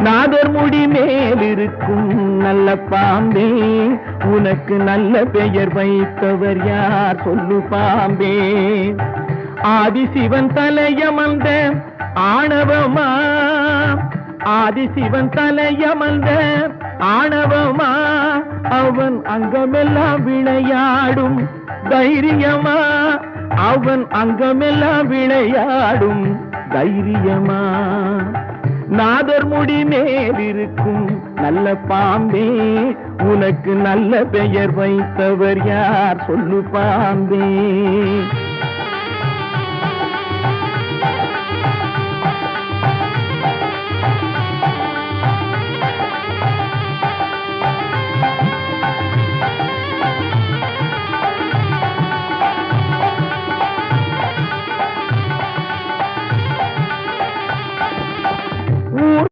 நாதர் முடி மேலிருக்கும் நல்ல பாம்பே, உனக்கு நல்ல பெயர் வைத்தவர் யார் சொல்லு பாம்பே. ஆதிசிவன் தலையமர்ந்த ஆணவமா, ஆதிசிவன் தலையமர்ந்த ஆணவமா, அவன் அங்கமெல்லாம் விளையாடும் தைரியமா, அவன் அங்கமெல்லாம் விளையாடும் தைரியமா. நாதர் முடி மேலிருக்கும் நல்ல பாம்பே, உனக்கு நல்ல பெயர் வைத்தவர் யார் சொல்லு பாம்பே.